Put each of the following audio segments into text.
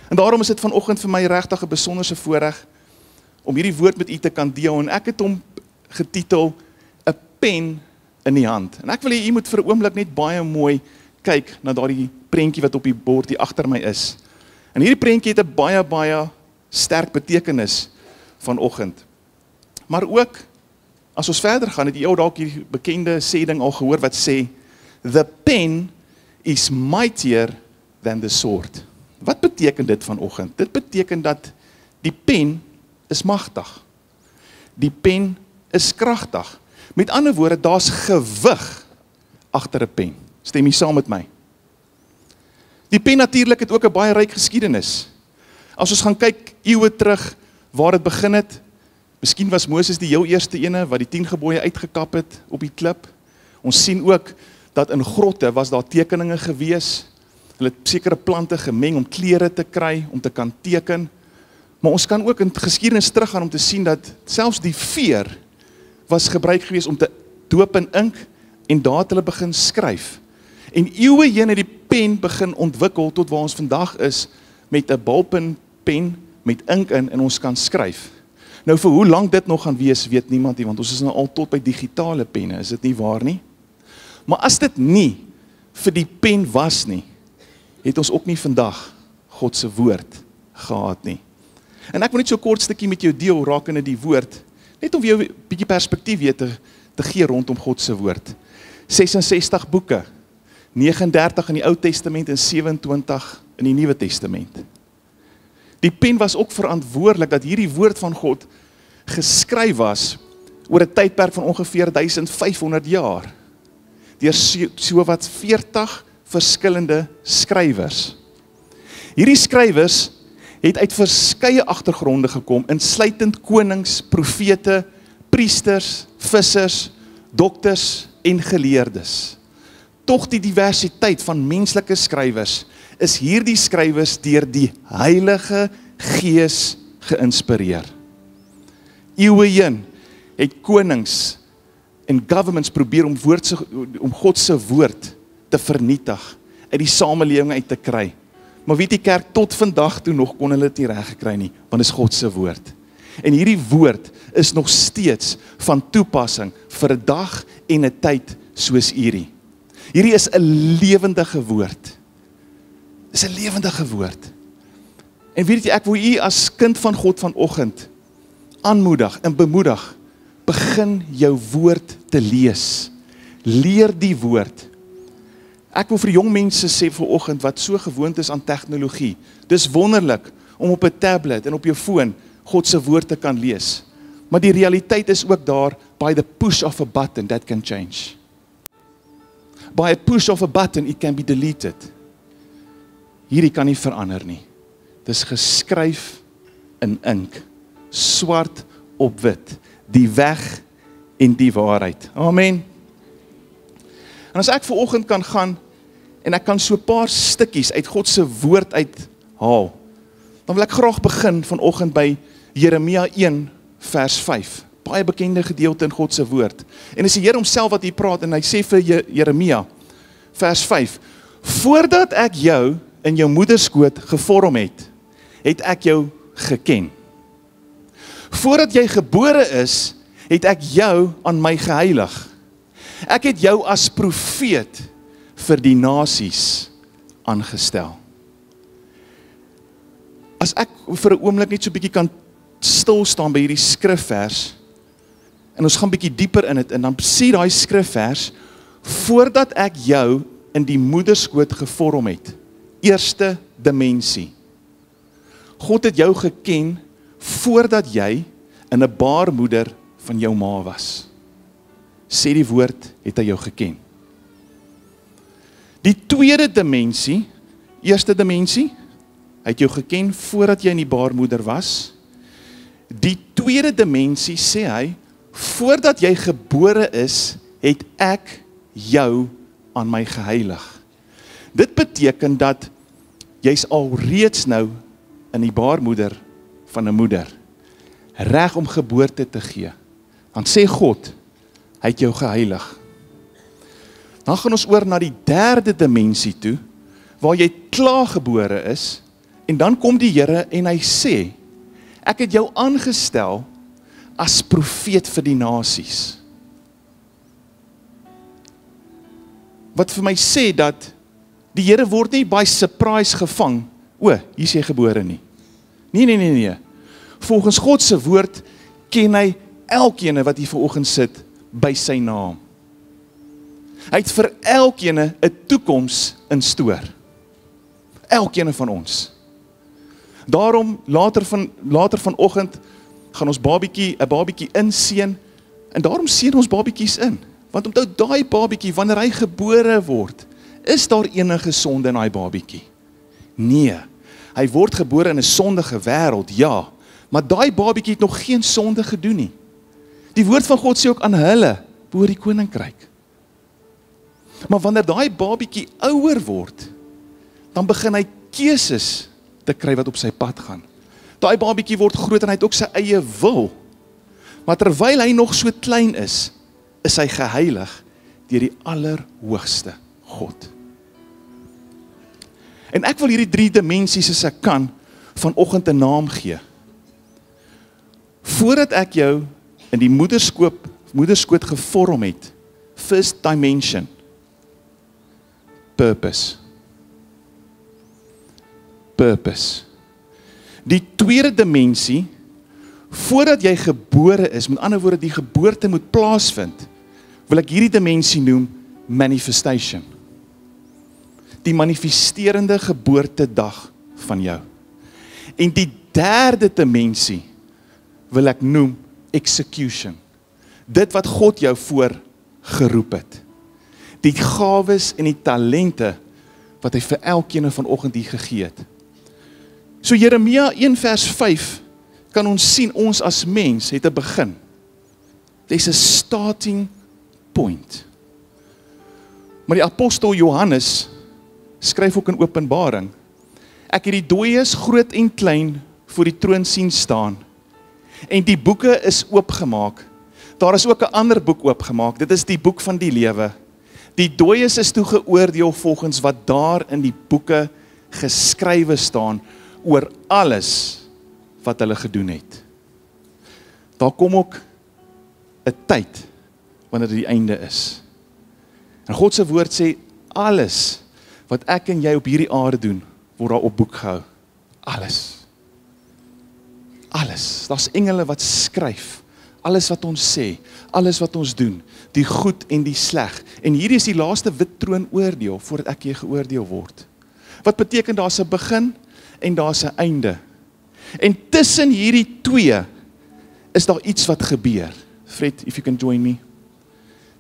En daarom is dit vanoggend vir my regtig 'n besonderse voorreg om hierdie woord met u te kan deel, en ek het hom getitel 'n pen in die hand. En ek wil hê u moet vir 'n oomblik net baie mooi kyk na daardie prentjie wat op die bord hier agter my is. En hierdie prentjie het 'n baie sterk betekenis vanoggend. Maar ook, as ons verder gaan, het jy dalk hierdie bekende sêding al gehoor wat sê, the pen is mightier than the sword. Wat beteken dit vanoggend? Dit beteken dat die pen is magtig. Die pen is kragtig. Met ander woorde, daar's gewig agter 'n pen. Stem jy saam met my? Die pen natuurlik het ook 'n baie ryk geskiedenis. As ons gaan kyk eeue terug waar dit begin het, miskien was Moses die heel eerste ene wat die 10 gebooie uitgekap het op die klip. Ons sien ook dat in grotte was daar tekeninge gewees. Hulle het sekere plante gemeng om klere te kry, om te kan teken. Maar ons kan ook in geskiedenis teruggaan om te sien dat selfs die veer was gebruik gewees om te doop in ink, en daar het hulle begin skryf. En eeue heen het die pen begin ontwikkel tot waar ons vandag is met 'n balpenpen met ink in, en ons kan skryf. Nou vir hoe lank dit nog gaan wees, weet niemand nie, want ons is nou al tot by digitale penne, is dit nie waar nie? Maar as dit nie vir die pen was nie, het ons ook nie vandag God se woord gehad nie. En ek wil net so 'n kort stukkie met jou deel rakende die woord, net om vir jou 'n bietjie perspektief weer te gee rondom God se woord. 66 boeke, 39 in die Ou Testament en 27 in die Nuwe Testament. Die pen was ook verantwoordelik dat hierdie woord van God geskryf was oor 'n tydperk van ongeveer 1500 jaar. Deur so wat 40 verskillende skrywers. Hierdie skrywers het uit verskeie agtergronde gekom, insluitend konings, profete, priesters, vissers, dokters en geleerdes. Tog die diversiteit van menslike skrywers is hierdie skrywers deur die Heilige Gees geïnspireer. Eeue heen het konings en governments probeer om God se woord te vernietig, uit die samelewing uit te kry. Maar weet die kerk, tot vandag toe nog kon hulle dit nie reg gekry nie, want dit is God se woord. En hierdie woord is nog steeds van toepassing vir 'n dag en 'n tyd soos hierdie. Hierdie is 'n lewendige woord. Dis 'n lewendige woord. En weet jy, ek wil u as kind van God vanoggend aanmoedig en bemoedig, begin jou woord te lees. Leer die woord. Ek wil vir jong mense sê vanoggend wat so gewoond is aan tegnologie, dis wonderlik om op 'n tablet en op jou foon God se woord te kan lees. Maar die realiteit is ook daar, by the push of a button, that can change. By a push of a button, it can be deleted. Hierdie kan nie verander nie. Dis geskryf in ink, swart op wit, die weg en die waarheid. Amen. En as ek vanoggend kan gaan, en ek kan so 'n paar stukkies uit God se woord uithaal, dan wil ek graag begin vanoggend by Jeremia 1 vers 5. Baie bekende gedeelte in God se woord. En dis die Here homself wat hier praat, en hy sê vir Jeremia, vers 5, voordat ek jou in jou moederskoot gevorm het, het ek jou geken. Voordat jy gebore is, het ek jou aan my geheilig. Ek het jou as profeet vir die nasies aangestel. As ek vir 'n oomblik net so 'n bietjie kan stil staan by hierdie skrifvers, en ons gaan bietjie dieper in dit, en dan sê daai skrifvers, voordat ek jou in die moederskoot gevorm het, eerste dimensie. God het jou geken voordat jy in 'n baarmoeder van jou ma was. Sê die woord, het hy jou geken. Die tweede dimensie, eerste dimensie, hy het jou geken voordat jy in die baarmoeder was. Die tweede dimensie sê hy, voordat jy gebore is, het ek jou aan my geheilig. Dit beteken dat jy's alreeds nou in die baarmoeder van 'n moeder, reg om geboorte te gee. Dan sê God, hy het jou geheilig. Dan gaan ons oor na die derde dimensie toe, waar jy klaar gebore is, En dan kom die Here en hy sê, ek het jou aangestel as profeet vir die nasies. Wat vir my sê dat die Here word nie by surprise gevang, hier is jy gebore nie. Nee. Volgens God se woord ken hy elkeen wat hier vanoggend sit by sy naam. Hy het vir elkeen 'n toekoms in stoor. Elkeen van ons. Daarom later vanoggend gaan ons 'n babietjie inseën en daarom seën ons babietjies in. Want onthou daai babietjie wanneer hy gebore word, is daar enige sonde in daai babietjie? Nee. Hy word gebore in 'n sondige wêreld, ja, maar daai babietjie het nog geen sonde gedoen nie. Die woord van God sê ook aan hulle behoort die koninkryk. Maar wanneer daai babietjie ouer word, dan begin hy keuses te kry wat op sy pad gaan. Daai babietjie word groot en hy het ook sy eie wil. Maar terwyl hy nog so klein is hy geheilig deur die Allerhoogste God. En ek wil hierdie 3 dimensies as ek kan vanoggend 'n naam gee. Voordat ek jou in die moederskoot gevorm het, first dimension, purpose. Die tweede dimensie, voordat jy gebore is, met ander woorde die geboorte moet plaasvind, wil ek hierdie dimensie noem manifestation. Die manifesterende geboortedag van jou. En die derde dimensie wil ek noem execution. Dit wat God jou voor geroep het. Die gawes en die talente wat hy vir elkeen vanoggend hier gegee het. So Jeremia 1 vers 5 kan ons sien ons as mens het 'n begin. There's a starting point. Maar die apostel Johannes skryf ook in Openbaring, ek het die dooies groot en klein voor die troon sien staan, en die boeke is oopgemaak. Daar is ook 'n ander boek oopgemaak, dit is die boek van die lewe. Die dooies is toe geoordeel volgens wat daar in die boeke geskrywe staan, oor alles wat hulle gedoen het. Daar kom ook 'n tyd, wanneer dit die einde is. En God se woord sê, alles wat ek en jy op hierdie aarde doen, word daar op boek gehou. Alles. Daar's engele wat skryf. Alles wat ons sê, alles wat ons doen, die goed en die sleg. En hierdie is die laaste wit troon oordeel, voordat ek jy geoordeel word. Wat beteken daar's 'n begin en daar's 'n einde. En tussen hierdie twee is daar iets wat gebeur. Fred, if you can join me.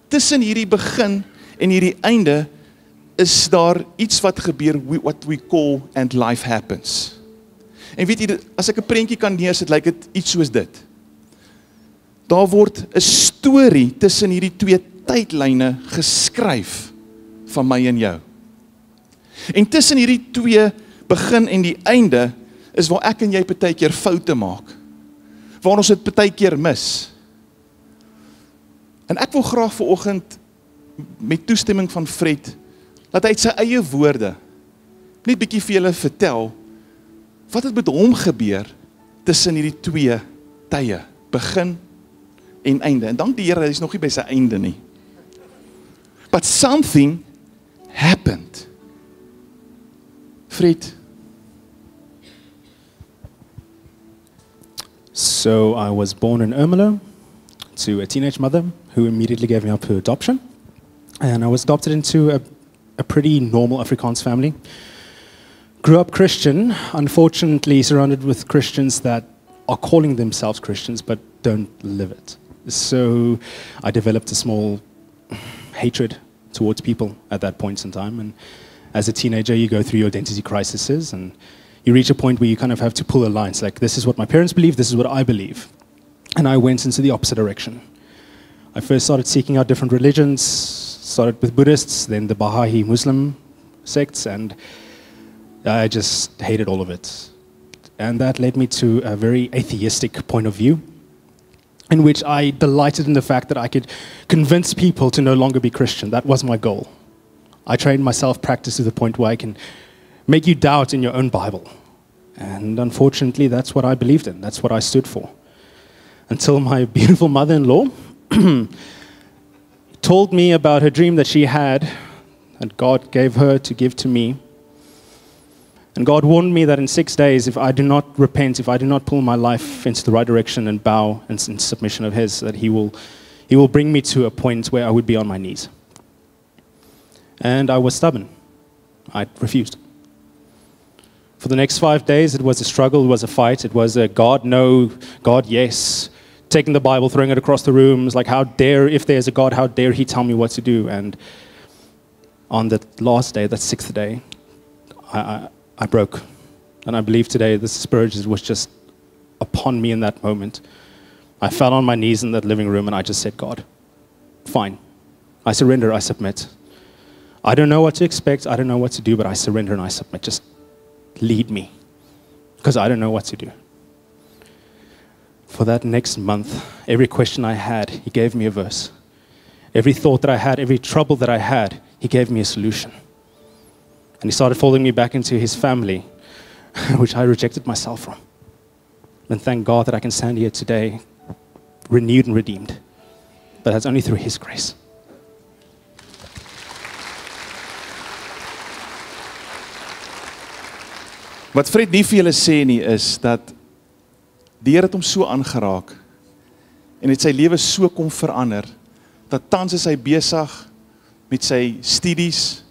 Tussen hierdie begin en hierdie einde is daar iets wat gebeur, what we call and life happens. En weet jy, as ek 'n prentjie kan neersit, lyk dit iets soos dit. Daar word 'n storie tussen hierdie twee tydlyne geskryf van my en jou. En tussen hierdie twee begin en die einde is waar ek en jy partykeer foute maak. Waar ons dit partykeer mis. En ek wil graag vanoggend met toestemming van Fred dat hy uit sy eie woorde net bietjie vir julle vertel wat het met hom gebeur tussen hierdie twee tye, begin en einde. En dank die Here, hy is nog nie by sy einde nie. But something happened. Fred. So I was born in Ermelo to a teenage mother who immediately gave me up for adoption. And I was adopted into a pretty normal Afrikaans family. Grew up Christian, unfortunately surrounded with Christians that are calling themselves Christians but don't live it. So I developed a small hatred towards people at that point in time. And as a teenager, you go through your identity crises and you reach a point where you kind of have to pull a line. It's like, this is what my parents believe, this is what I believe. And I went into the opposite direction. I first started seeking out different religions, started with Buddhists, then the Baha'i Muslim sects, and I just hated all of it. And that led me to a very atheistic point of view, in which I delighted in the fact that I could convince people to no longer be Christian. That was my goal. I trained myself, practiced to the point where I can make you doubt in your own Bible. And unfortunately, that's what I believed in. That's what I stood for. Until my beautiful mother-in-law told me about her dream that she had, that God gave her to give to me. And God warned me that in 6 days, if I do not repent, if I do not pull my life into the right direction and bow in submission of His, that He will bring me to a point where I would be on my knees. And I was stubborn. I refused. For the next 5 days, it was a struggle, it was a fight, it was a God no, God yes, taking the Bible, throwing it across the room. It's like, how dare, if there's a God, how dare He tell me what to do? And on the last day, that 6th day, I broke. And I believe today the Spirit was just upon me in that moment. I fell on my knees in that living room and I just said, God, fine. I surrender, I submit. I don't know what to expect, I don't know what to do, but I surrender and I submit. Just lead me, because I don't know what to do. For that next month, every question I had, He gave me a verse. Every thought that I had, every trouble that I had, He gave me a solution. And He started folding me back into His family, which I rejected myself from. And thank God that I can stand here today, renewed and redeemed. But that's only through His grace. Wat Fred nie vir julle sê nie is dat die Here het hom so aangeraak en het sy lewe so kom verander dat tans is hy besig met sy studies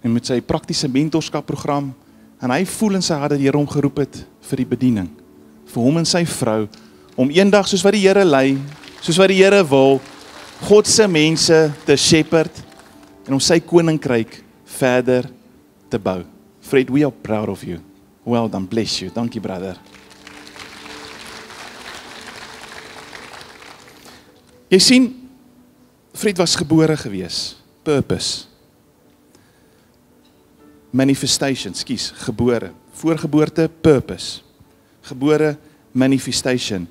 en met sy praktiese mentorskapprogram en hy voel in sy hart dat die Here hom geroep het vir die bediening, vir hom en sy vrou, om eendag soos wat die Here lei, soos wat die Here wil, God se mense te shepherd en om sy koninkryk verder te bou. Fred, we are proud of you. Well done, bless you. Dankie, brother. Jy sien, Fred was gebore gewees. Purpose. Manifestation, gebore. Voorgeboorte, purpose. Gebore, manifestation.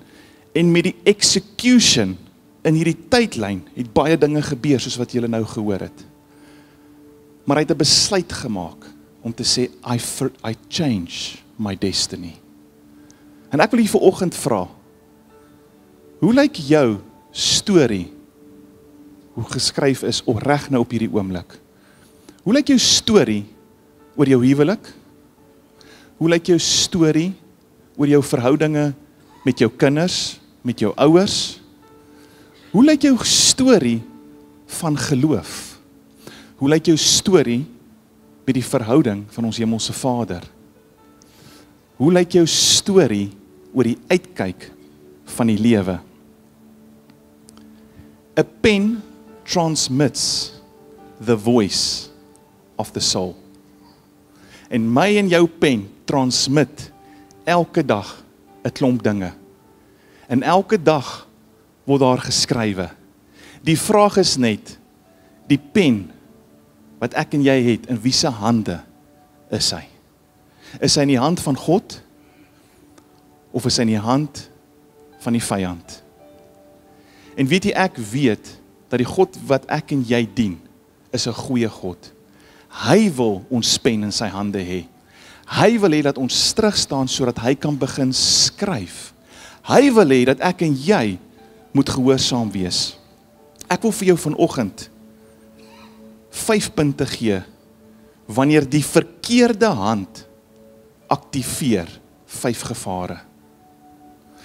En met die execution in hierdie tydlyn het baie dinge gebeur soos wat julle nou gehoor het. Maar hy het 'n besluit gemaak om te sê, I change my destiny. En ek wil hier vanoggend vra, hoe lyk jou storie, hoe geskryf is, reg nou op hierdie oomblik? Hoe lyk jou storie oor jou huwelik? Hoe lyk jou storie oor jou verhoudinge met jou kinders, met jou ouers? Hoe lyk jou storie van geloof? Hoe lyk jou storie met die verhouding van ons hemelse Vader? Hoe lyk jou storie oor die uitkyk van die lewe? A pen transmits the voice of the soul. En my en jou pen transmit elke dag 'n klomp dinge. En elke dag word daar geskrywe. Die vraag is net, die pen wat ek en jy het, in wie se hande is hy? Is hy in die hand van God? Of is hy in die hand van die vyand? En weet jy, ek weet, dat die God wat ek en jy dien, is 'n goeie God. Hy wil ons pen in sy hande hê. Hy wil hê dat ons terugstaan, sodat hy kan begin skryf. Hy wil hê dat ek en jy moet gehoorsaam wees. Ek wil vir jou vanoggend 5 punte gee, wanneer die verkeerde hand aktiveer 5 gevare.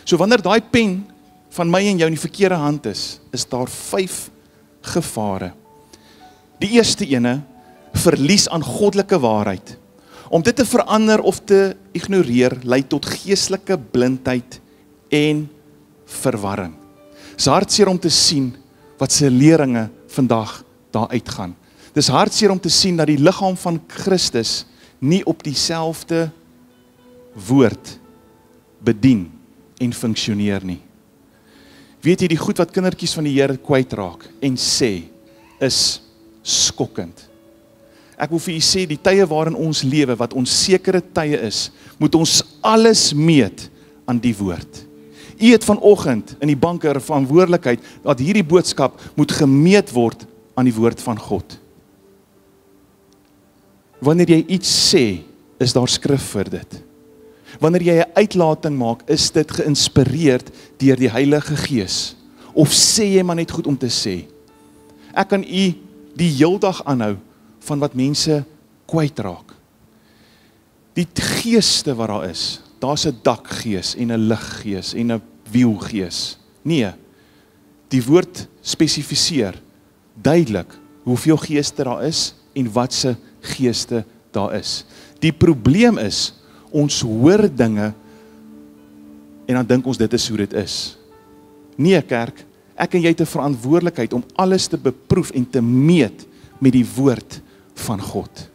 So wanneer daai pen van my en jou in die verkeerde hand is daar 5 gevare. Die eerste ene, verlies aan goddelike waarheid. Om dit te verander of te ignoreer, lei tot geestelike blindheid en verwarring. Dis hartseer om te sien wat se leringe vandag daar uitgaan. Dis hartseer om te sien dat die liggaam van Christus nie op dieselfde woord bedien en funksioneer nie. Weet jy, die goed wat kindertjies van die Here kwytraak en sê, is skokkend. Ek wil vir u sê, die tye waarin ons lewe, wat onsekere tye is, moet ons alles meet aan die woord. U het vanoggend in die banke 'n verantwoordelikheid dat hierdie boodskap moet gemeet word aan die woord van God. Wanneer jy iets sê, is daar skrif vir dit. Wanneer jy 'n uitlating maak, is dit geïnspireerd deur die Heilige Gees. Of sê jy maar net goed om te sê. Ek kan u die heeldag aanhou van wat mense kwytraak. Die geeste wat daar is, daar's 'n dakgees en 'n liggees en 'n wielgees. Nee, die woord spesifiseer duidelik hoeveel geeste daar is en wat se geeste daar is. Die probleem is, ons hoor dinge en dan dink ons dit is hoe dit is. Nee kerk, ek en jy het 'n verantwoordelikheid om alles te beproef en te meet met die woord van God.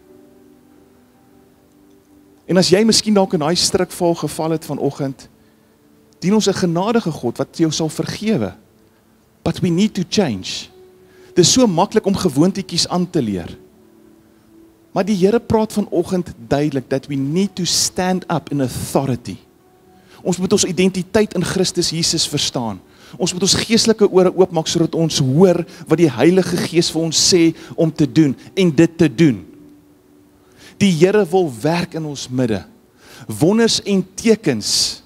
En as jy miskien dalk in daai struikval geval het vanoggend, dien ons 'n genadige God wat jou sal vergewe. But we need to change. Dit is so maklik om gewoontetjies aan te leer. Maar die Here praat vanoggend duidelik dat we need to stand up in authority. Ons moet ons identiteit in Christus Jesus verstaan. Ons moet ons geestelike ore oopmaak sodat ons hoor wat die Heilige Gees vir ons sê om te doen en dit te doen. Die Here wil werk in ons midde. Wonders en tekens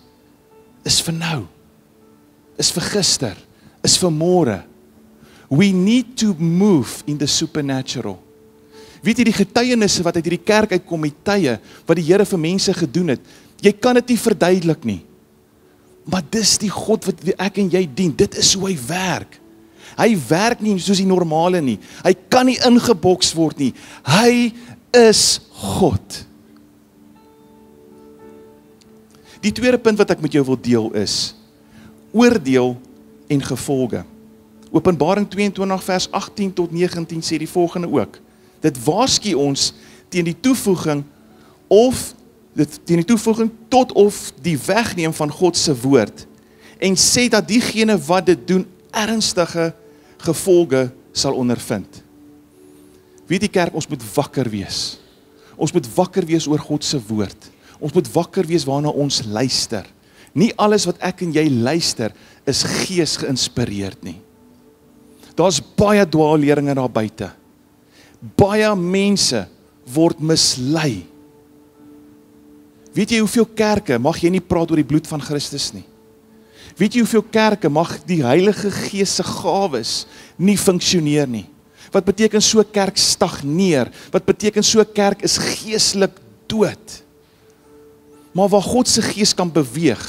is vir nou, is vir gister, is vir môre. We need to move in the supernatural. Weet jy die getuienisse wat uit hierdie kerk uitkom met tye, wat die Here vir mense gedoen het, jy kan dit nie verduidelik nie. Maar dis die God wat ek en jy dien, dit is hoe hy werk. Hy werk nie soos die normale nie, hy kan nie ingeboks word nie, hy is God. Die tweede punt wat ek met jou wil deel is, oordeel en gevolge. Openbaring 22 vers 18 tot 19 sê die volgende ook. Dit waarsku ons teen die toevoeging tot of die wegneem van God se woord en sê dat diegene wat dit doen ernstige gevolge sal ondervind. Weet die kerk, ons moet wakker wees. Ons moet wakker wees oor God se woord. Ons moet wakker wees waarna ons luister. Nie alles wat ek en jy luister is gees geïnspireerd nie. Daar's baie dwaalleringe daar buite. Baie mense word mislei. Weet jy hoeveel kerke mag jy nie praat oor die bloed van Christus nie? Weet jy hoeveel kerke mag die Heilige Gees se gawes nie funksioneer nie? Wat beteken so kerk stagneer? Wat beteken so kerk is geestelik dood? Maar waar God se Gees kan beweeg,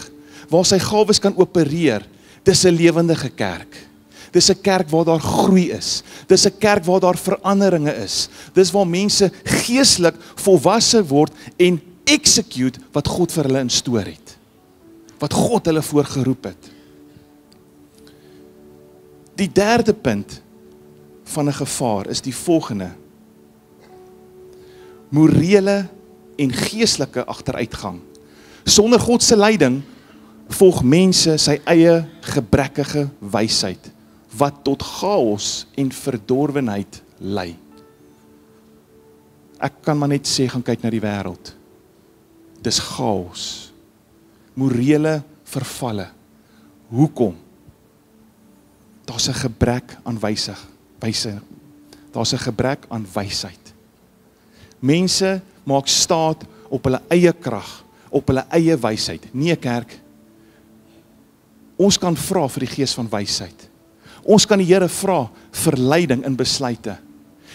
waar sy gawes kan opereer, dis 'n lewendige kerk. Dis 'n kerk waar daar groei is. Dis 'n kerk waar daar veranderinge is. Dis waar mense geestelik volwasse word en execute wat God vir hulle instoor het. Wat God hulle voorgeroep het. Die derde punt van 'n gevaar is die volgende. Morele en geestelike agteruitgang. Sonder God se leiding volg mense sy eie gebrekkige wysheid wat tot chaos en verdorwenheid lei. Ek kan maar net sê, gaan kyk na die wêreld. Dis chaos. Morele vervalle. Hoekom? Daar's 'n gebrek aan wyse. Daar's 'n gebrek aan wysheid. Mense maak staat op hulle eie krag, op hulle eie wysheid. Nee kerk, ons kan vra vir die gees van wysheid. Ons kan die Here vra vir leiding in besluite.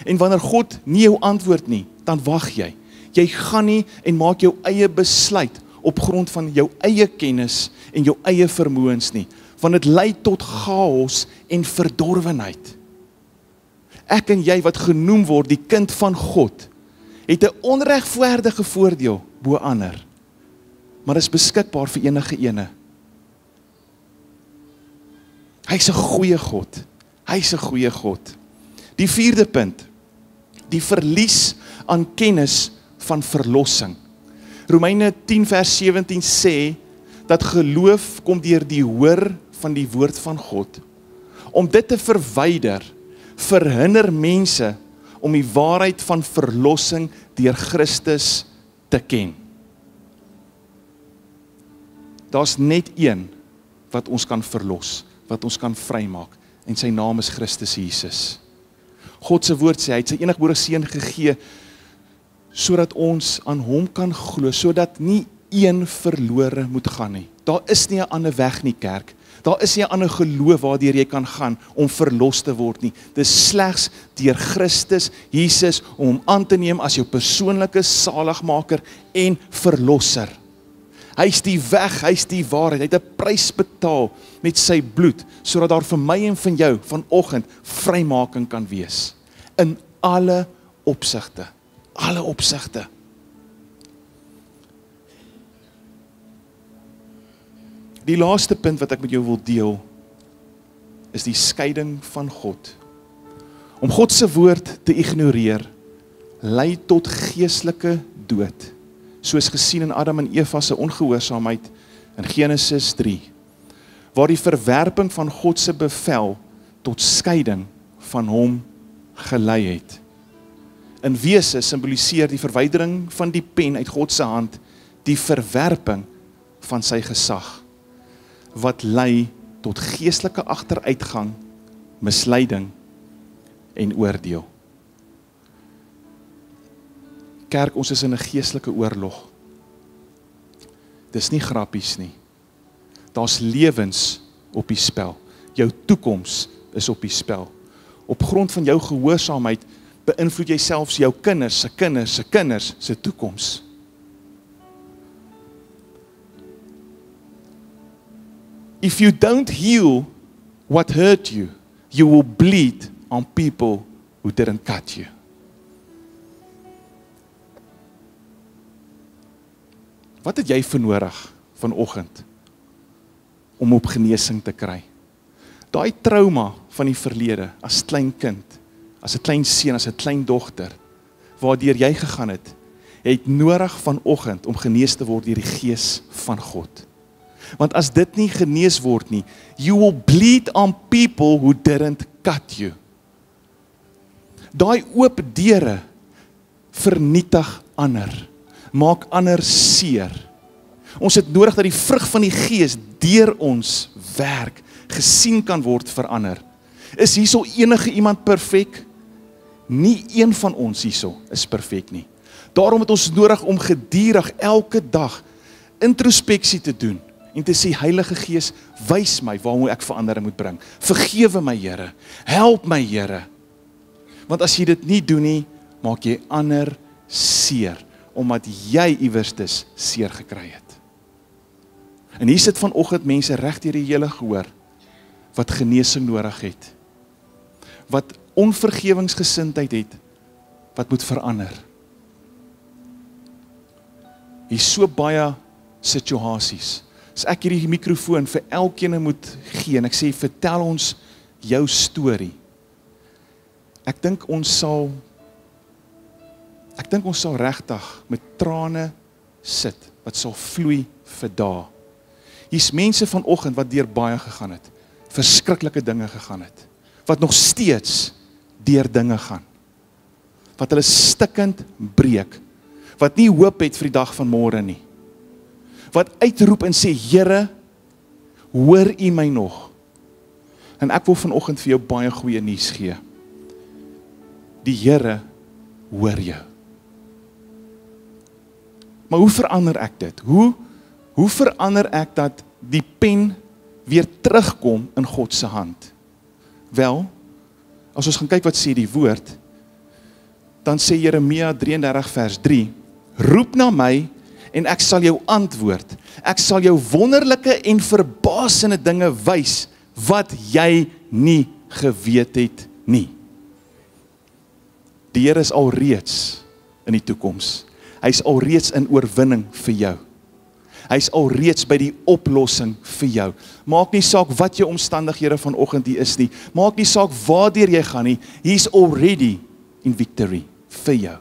En wanneer God nie jou antwoord nie, dan wag jy. Jy gaan nie en maak jou eie besluit op grond van jou eie kennis en jou eie vermoëns nie, want dit lei tot chaos en verdorwenheid. Ek en jy wat genoem word die kind van God, het 'n onregverdige voordeel bo ander, maar is beskikbaar vir enige ene. Hy's 'n goeie God. Hy's 'n goeie God. Die vierde punt, die verlies aan kennis van verlossing. Romeine 10 vers 17 sê, dat geloof kom deur die hoor van die woord van God. Om dit te verwyder, verhinder mense om die waarheid van verlossing deur Christus te ken. Daar's net een wat ons kan verlos, wat ons kan vrymaak, en sy naam is Christus Jesus. God se woord sê, hy het sy eniggebore seun gegee, sodat ons aan hom kan glo, sodat nie een verlore moet gaan nie. Daar is nie 'n ander weg nie, kerk. Daar is nie 'n ander geloof waardeur jy kan gaan om verlos te word nie. Dis slegs deur Christus Jesus om hom aan te neem as jou persoonlike saligmaker en verlosser. Hy is die weg, hy is die waarheid. Hy het 'n prys betaal met sy bloed, sodat daar vir my en vir jou vanoggend vrymaking kan wees. In alle opsigte. Alle opsigte. Die laaste punt wat ek met jou wil deel, is die skeiding van God. Om God se woord te ignoreer, lei tot geestelike dood, soos gesien in Adam en Eva se ongehoorsaamheid in Genesis 3, waar die verwerping van God se bevel tot skeiding van hom gelei het. In wese simboliseer die verwydering van die pen uit God se hand die verwerping van sy gesag, wat lei tot geestelike agteruitgang, misleiding en oordeel. Kerk, ons is in 'n geestelike oorlog. Dis nie grappies nie. Daar's lewens op die spel. Jou toekoms is op die spel. Op grond van jou gehoorsaamheid beïnvloed jy selfs jou kinders se kinders se kinders se toekoms. If you don't heal what hurt you, you will bleed on people who didn't cut you. Wat het jy vernodig vanoggend om op genesing te kry? Daai trauma van die verlede as klein kind, as 'n klein seun, as 'n klein dogter, waardeur jy gegaan het, het nodig vanoggend om genees te word deur die Gees van God. Want as dit nie genees word nie, you will bleed on people who didn't cut you. Daai oop deure vernietig ander, maak ander seer. Ons het nodig dat die vrug van die Gees deur ons werk, gesien kan word vir ander. Is hierso enige iemand perfek? Nie een van ons hierso is perfek nie. Daarom het ons nodig om gedurig elke dag introspeksie te doen en te sê, Heilige Gees, wys my waar ek verandering moet bring. Vergewe my, Here. Help my, Here. Want as jy dit nie doen nie, maak jy ander seer, omdat jy iewerstes seer gekry het. En hier sit vanoggend mense reg deur die hele gehoor, wat genesing nodig het, wat onvergewingsgesindheid het, wat moet verander. Hier is so baie situasies. As ek hierdie mikrofoon vir elkeen moet gee, en ek sê, vertel ons jou storie. Ek dink ons sal regtig met trane sit, wat sal vloei vir dae. Hier's mense vanoggend wat deur baie gegaan het, verskriklike dinge gegaan het, wat nog steeds deur dinge gaan, wat hulle stikkend breek, wat nie hoop het vir die dag van môre nie, wat uitroep en sê, Here, hoor U my nog? En ek wil vanoggend vir jou baie goeie nuus gee. Die Here hoor jou. Maar hoe verander ek dit? Hoe verander ek dat die pen weer terugkom in God se hand? Wel, as ons gaan kyk wat sê die woord, dan sê Jeremia 33 vers 3, roep na my en ek sal jou antwoord. Ek sal jou wonderlike en verbasende dinge wys wat jy nie geweet het nie. Die Here is alreeds in die toekoms. Hy is alreeds in oorwinning vir jou. Hy is alreeds by die oplossing vir jou. Maak nie saak wat jou omstandighede vanoggend hier is nie. Maak nie saak waardeur jy gaan nie. He is already in victory vir jou.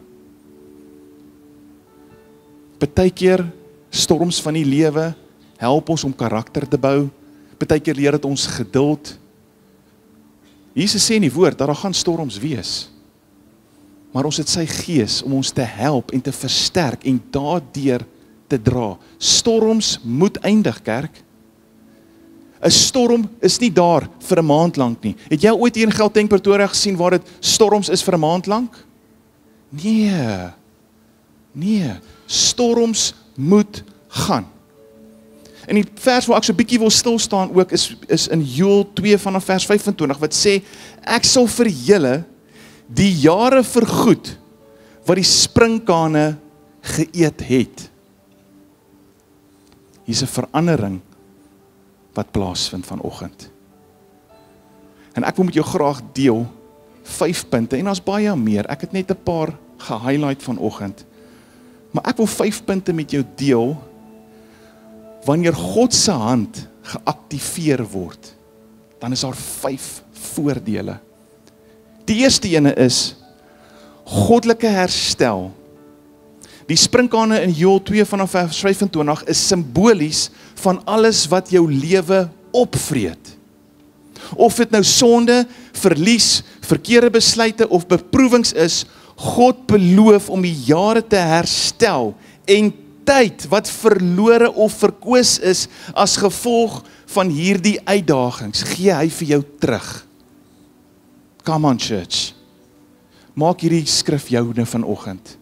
Partykeer storms van die lewe help ons om karakter te bou. Partykeer leer dit ons geduld. Jesus sê in die woord dat daar gaan storms wees. Maar ons het sy Gees om ons te help en te versterk en daardeur te dra. Storms moet eindig, kerk. 'n Storm is nie daar vir 'n maand lank nie. Het jy ooit hier in Gauteng Pretoria gesien waar dit storms is vir 'n maand lank? Nee. Storms moet gaan. En die vers waar ek so bietjie wil stil staan ook is in Joël 2 vanaf vers 25 wat sê, ek sal vir julle die jare vergoed wat die sprinkane geëet het. Hier's 'n verandering wat plaasvind vanoggend. En ek wil met jou graag deel 5 punte en daar's baie meer. Ek het net 'n paar gehighlight vanoggend. Maar ek wil 5 punte met jou deel wanneer God se hand geaktiveer word. Dan is daar 5 voordele. Die eerste ene is goddelike herstel. Die sprinkane in Joël 2 vanaf vers 25 is simbolies van alles wat jou lewe opvreet. Of dit nou sonde, verlies, verkeerde besluite of beproewings is, God beloof om die jare te herstel en tyd wat verlore of verkoos is as gevolg van hierdie uitdagings, gee hy vir jou terug. Come on church. Maak hierdie skrif joune vanoggend.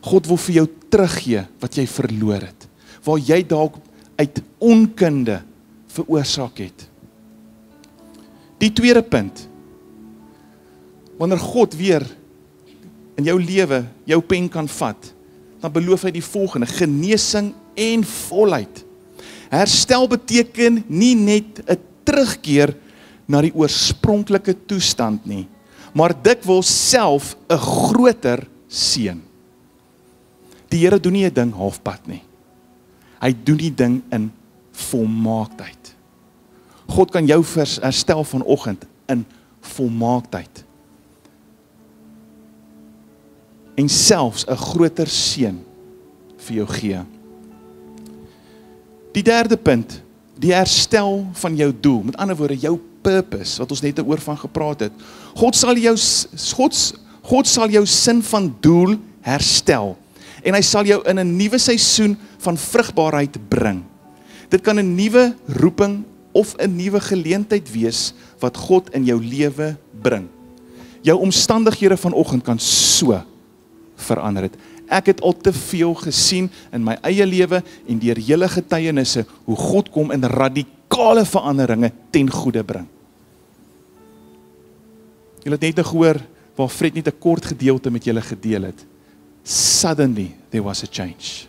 God wil vir jou teruggee wat jy verloor het, waar jy dalk uit onkunde veroorsaak het. Die tweede punt, wanneer God weer in jou lewe jou pen kan vat, dan beloof hy die volgende, genesing en volheid. Herstel beteken nie net 'n terugkeer na die oorspronklike toestand nie, maar dikwels self 'n groter seën. Die Here doen nie 'n ding halfpad nie. Hy doen die ding in volmaaktheid. God kan jou herstel vanoggend in volmaaktheid. En selfs 'n groter seën vir jou gee. Die derde punt, die herstel van jou doel, met ander woorde jou purpose, wat ons net oor van gepraat het. God sal jou sin van doel herstel. En hy sal jou in 'n nuwe seisoen van vrugbaarheid bring. Dit kan 'n nuwe roeping of 'n nuwe geleentheid wees wat God in jou lewe bring. Jou omstandighede vanoggend kan so verander het. Ek het al te veel gesien in my eie lewe en deur hele getuienisse hoe God kom in radikale veranderinge ten goeie bring. Julle het net gehoor waar Fred net 'n kort gedeelte met julle gedeel het. Suddenly there was a change.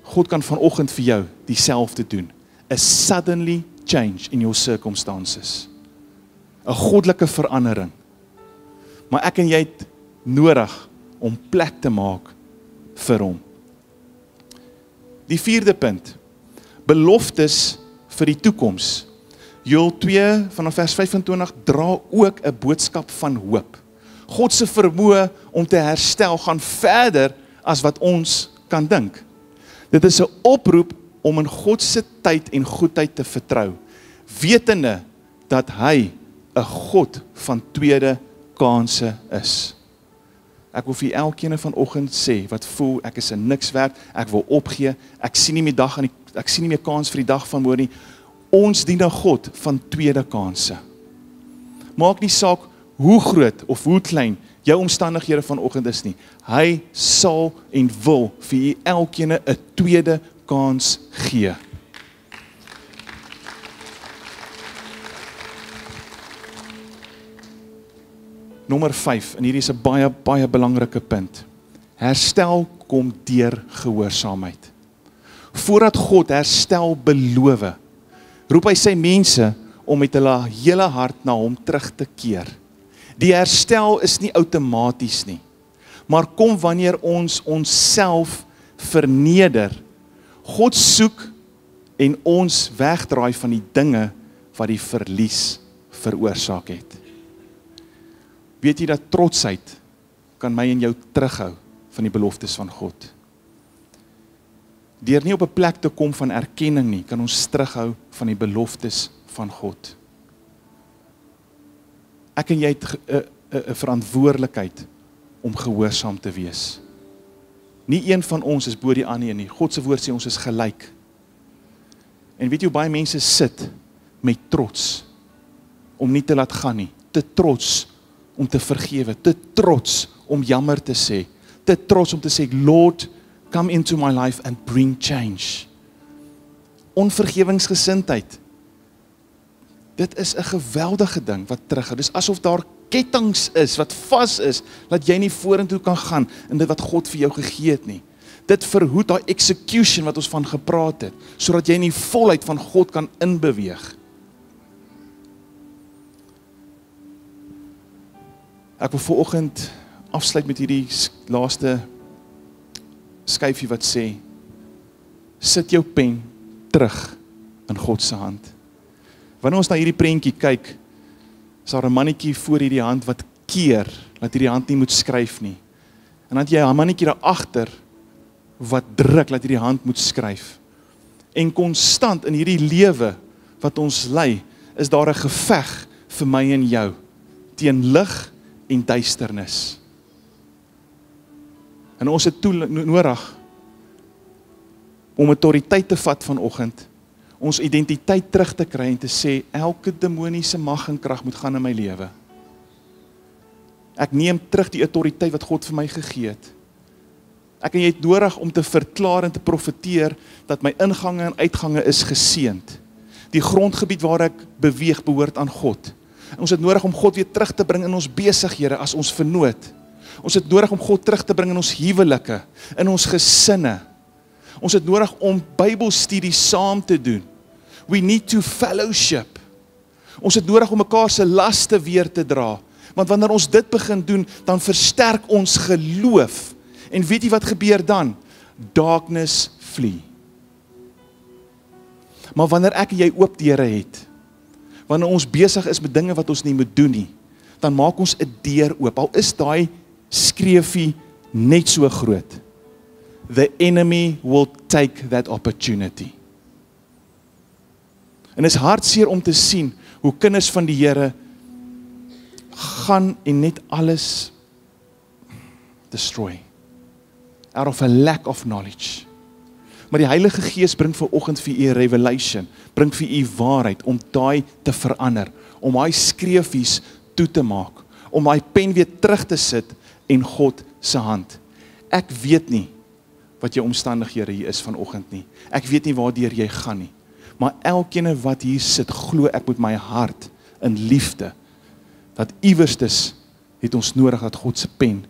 God kan vanoggend vir jou dieselfde doen. A suddenly change in your circumstances. 'n goddelike verandering. Maar ek en jy het nodig om plek te maak vir hom. Die vierde punt, beloftes vir die toekoms. Joël 2 vanaf vers 25 dra ook 'n boodskap van hoop. God se vermoë om te herstel gaan verder as wat ons kan dink. Dit is 'n oproep om in God se tyd en goedheid te vertrou, wetende dat hy 'n God van tweede kansse is. Ek wil vir elkeen vanoggend sê wat voel ek is 'n niks werd, ek wil opgee, ek sien nie meer kans vir die dag van môre nie. Ons dien 'n God van tweede kansse. Maak nie saak hoe groot of hoe klein jou omstandighede vanoggend is nie. Hy sal en wil vir elkeen 'n tweede kans gee. Nommer 5, en hierdie is 'n baie belangrike punt. Herstel kom deur gehoorsaamheid. Voordat God herstel beloof, roep hy sy mense om met hulle hele hart na hom terug te keer. Die herstel is nie outomaties nie, maar kom wanneer ons onsself verneder, God soek en ons wegdraai van die dinge wat die verlies veroorsaak het. Weet jy dat trotsheid kan my en jou terughou van die beloftes van God? Deur nie op 'n plek te kom van erkenning nie, kan ons terughou van die beloftes van God. Ek en jy het 'n verantwoordelikheid om gehoorsaam te wees. Nie een van ons is bo die ander nie. God se woord sê ons is gelyk. En weet jy hoe baie mense sit met trots om nie te laat gaan nie, te trots om te vergewe, te trots om jammer te sê, te trots om te sê, Lord, come into my life and bring change. Onvergewingsgesindheid. Dit is 'n geweldige ding wat terughou. Dis asof daar kettinge is wat vas is, dat jy nie vorentoe kan gaan in dit wat God vir jou gegee het nie. Dit verhoed daai execution wat ons van gepraat het, sodat jy in die volheid van God kan inbeweeg. Ek wil vanoggend afsluit met hierdie laaste skyfie wat sê, sit jou pen terug in God se hand. Wanneer ons na hierdie prentjie kyk, is daar 'n mannetjie voor hierdie hand wat keer, dat hierdie hand nie moet skryf nie. En dan het jy 'n mannetjie daar agter, wat druk, dat hierdie hand moet skryf. En konstant in hierdie lewe, wat ons lei, is daar 'n geveg vir my en jou, teen lig en duisternis. En ons het nodig, om autoriteit te vat vanoggend, ons identiteit terug te kry en te sê, elke demoniese mag en krag moet gaan in my lewe. Ek neem terug die autoriteit wat God vir my gegee het. Ek en jy het nodig om te verklaar en te profeteer, dat my ingange en uitgange is geseënd. Die grondgebied waar ek beweeg, behoort aan God. En ons het nodig om God weer terug te bring in ons besighede as ons vernoot. Ons het nodig om God terug te bring in ons huwelike, in ons gesinne. Ons het nodig om Bybelstudie saam te doen. We need to fellowship. Ons het nodig om mekaar se laste weer te dra. Want wanneer ons dit begin doen, dan versterk ons geloof. En weet jy wat gebeur dan? Darkness flee. Maar wanneer ek en jy oop deure het, wanneer ons besig is met dinge wat ons nie moet doen nie, dan maak ons 'n deur oop. Al is daai skreefie net so groot. The enemy will take that opportunity. En is hartseer om te sien hoe kinders van die Here gaan en net alles destroy. Out of a lack of knowledge. Maar die Heilige Gees bring vanoggend vir u revelation, bring vir u waarheid om daai te verander, om daai skreefies toe te maak, om daai pen weer terug te sit en God se hand. Ek weet nie wat jou omstandighede hier is vanoggend nie. Ek weet nie waardeur jy gaan nie. Maar elkeen wat hier sit, glo ek met my hart in liefde, dat iewerstes het ons nodig dat God se pen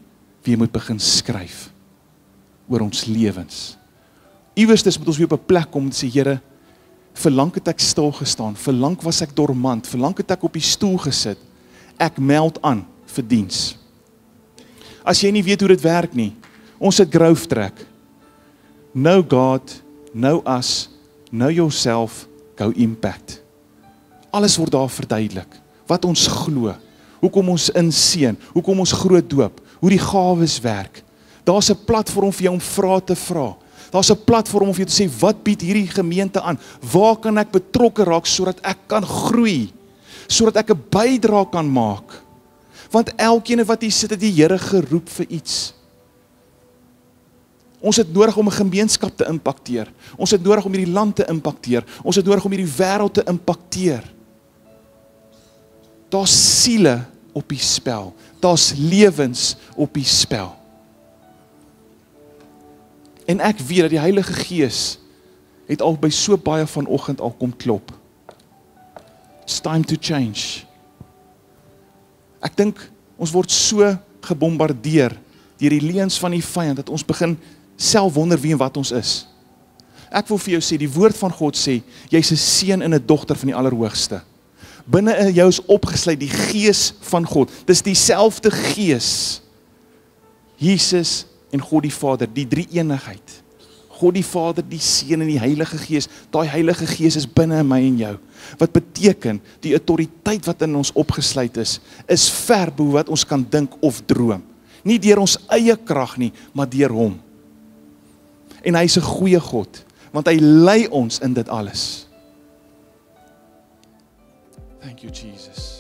weer moet begin skryf oor ons lewens. Iewerstes moet ons weer op 'n plek kom en sê, Here, verlang het ek stil gestaan, verlang was ek dormant, verlang het ek op die stoel gesit, ek meld aan vir diens. As jy nie weet hoe dit werk nie, ons het growth track. Know God, know us, know yourself, go impact. Alles word daar verduidelik. Wat ons glo, hoekom ons inseën, hoekom ons groot doop, hoe die gawes werk. Daar's 'n platform vir jou om vrae te vra. Daar's 'n platform om vir jou te sê, wat bied hierdie gemeente aan? Waar kan ek betrokke raak sodat ek kan groei? Sodat ek 'n bydrae kan maak? Want elkeen wat hier sit, het die Here geroep vir iets. Ons het nodig om 'n gemeenskap te impakteer. Ons het nodig om hierdie land te impakteer. Ons het nodig om hierdie wêreld te impakteer. Daar's siele op die spel. Daar's lewens op die spel. En ek weet dat die Heilige Gees het al by so baie vanoggend al kom klop. It's time to change. Ek dink ons word so gebombardeer deur die leuns van die vyand dat ons begin self wonder wie en wat ons is. Ek wil vir jou sê, die woord van God sê, jy's 'n seun en 'n dogter van die Allerhoogste. Binne in jou is opgesluit die Gees van God. Dis dieselfde Gees. Jesus en God die Vader, die drie-eenigheid. God die Vader, die Seun en die Heilige Gees. Daai Heilige Gees is binne in my en jou. Wat beteken, die autoriteit wat in ons opgesluit is ver bo wat ons kan dink of droom. Nie deur ons eie krag nie, maar deur hom. En hy is 'n goeie God, want hy lei ons in dit alles. Thank you, Jesus.